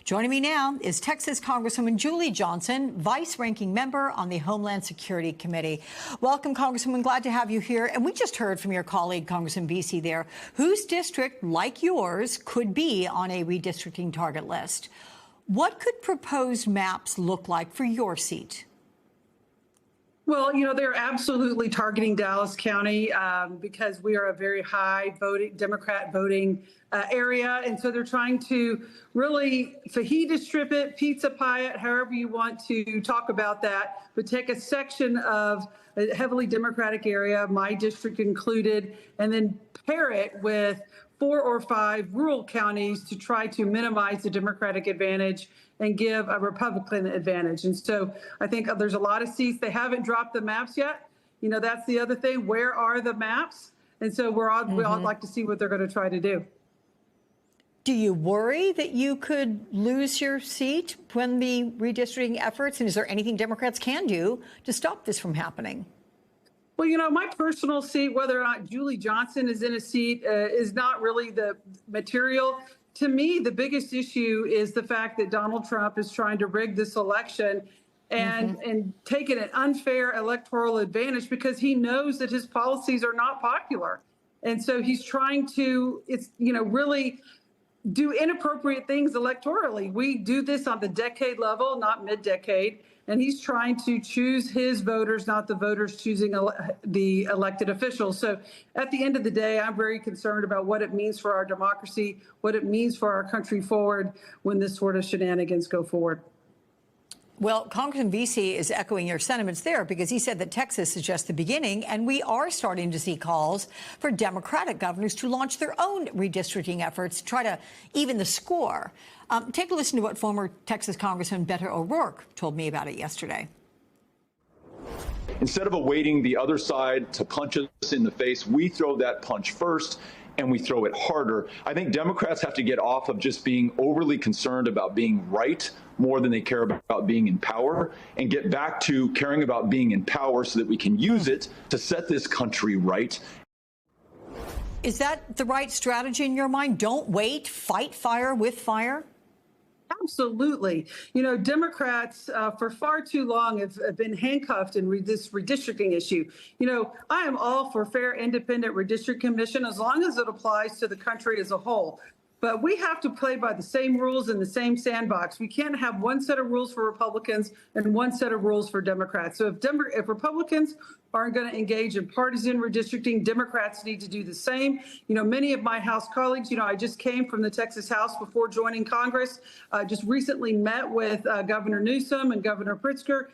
Joining me now is Texas Congresswoman Julie Johnson, Vice-Ranking Member on the Homeland Security Committee. Welcome, Congresswoman. Glad to have you here. And we just heard from your colleague, Congressman Vesey there, whose district, like yours, could be on a redistricting target list. What could proposed maps look like for your seat? Well, they're absolutely targeting Dallas County because we are a very high Democrat voting area. And so they're trying to really fajita strip it, pizza pie it, however you want to talk about that, but take a section of a heavily Democratic area, my district included, and then pair it with 4 or 5 rural counties to try to minimize the Democratic advantage and give a Republican advantage. And so I think there's a lot of seats. They haven't dropped the maps yet. That's the other thing. Where are the maps? And so we all like to see what they're going to try to do. Do you worry that you could lose your seat when the redistricting efforts, and is there anything Democrats can do to stop this from happening? Well, my personal seat, whether or not Julie Johnson is in a seat, is not really the material. To me, the biggest issue is the fact that Donald Trump is trying to rig this election and taking an unfair electoral advantage because he knows that his policies are not popular. And so he's trying to, really do inappropriate things electorally. We do this on the decade level, not mid-decade. And he's trying to choose his voters, not the voters choosing the elected officials. So at the end of the day, I'm very concerned about what it means for our democracy, what it means for our country forward when this sort of shenanigans go forward. Well, Congressman Vesey is echoing your sentiments there because he said that Texas is just the beginning, and we are starting to see calls for Democratic governors to launch their own redistricting efforts to try to even the score. Take a listen to what former Texas Congressman Beto O'Rourke told me about it yesterday. Instead of awaiting the other side to punch us in the face, we throw that punch first and we throw it harder. I think Democrats have to get off of just being overly concerned about being right more than they care about being in power and get back to caring about being in power so that we can use it to set this country right. Is that the right strategy in your mind? Don't wait, fight fire with fire? Absolutely. Democrats for far too long have been handcuffed in this redistricting issue. I am all for fair, independent redistricting commission as long as it applies to the country as a whole. But we have to play by the same rules in the same sandbox. We can't have one set of rules for Republicans and one set of rules for Democrats. So if Republicans aren't going to engage in partisan redistricting, Democrats need to do the same. Many of my House colleagues, I just came from the Texas House before joining Congress, just recently met with Governor Newsom and Governor Pritzker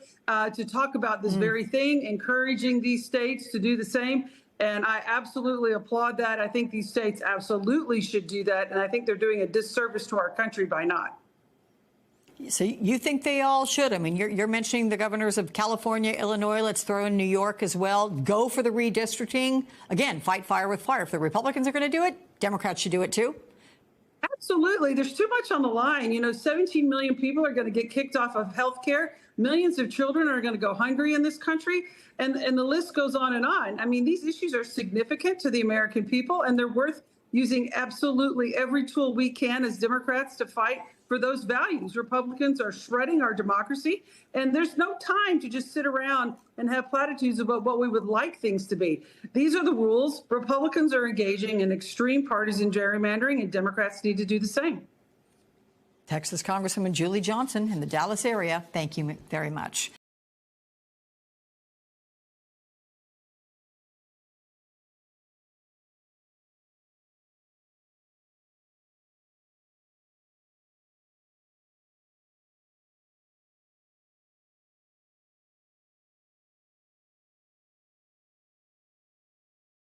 to talk about this very thing, encouraging these states to do the same. And I absolutely applaud that. I think these states absolutely should do that. And I think they're doing a disservice to our country by not. So you think they all should? I mean, you're mentioning the governors of California, Illinois. Let's throw in New York as well. Go for the redistricting. Again, fight fire with fire. If the Republicans are going to do it, Democrats should do it too. Absolutely. There's too much on the line. 17 million people are going to get kicked off of health care. Millions of children are going to go hungry in this country. And the list goes on and on. I mean, these issues are significant to the American people, and they're worth using absolutely every tool we can as Democrats to fight for those values. Republicans are shredding our democracy, and there's no time to just sit around and have platitudes about what we would like things to be. These are the rules. Republicans are engaging in extreme partisan gerrymandering, and Democrats need to do the same. Texas Congresswoman Julie Johnson in the Dallas area, thank you very much.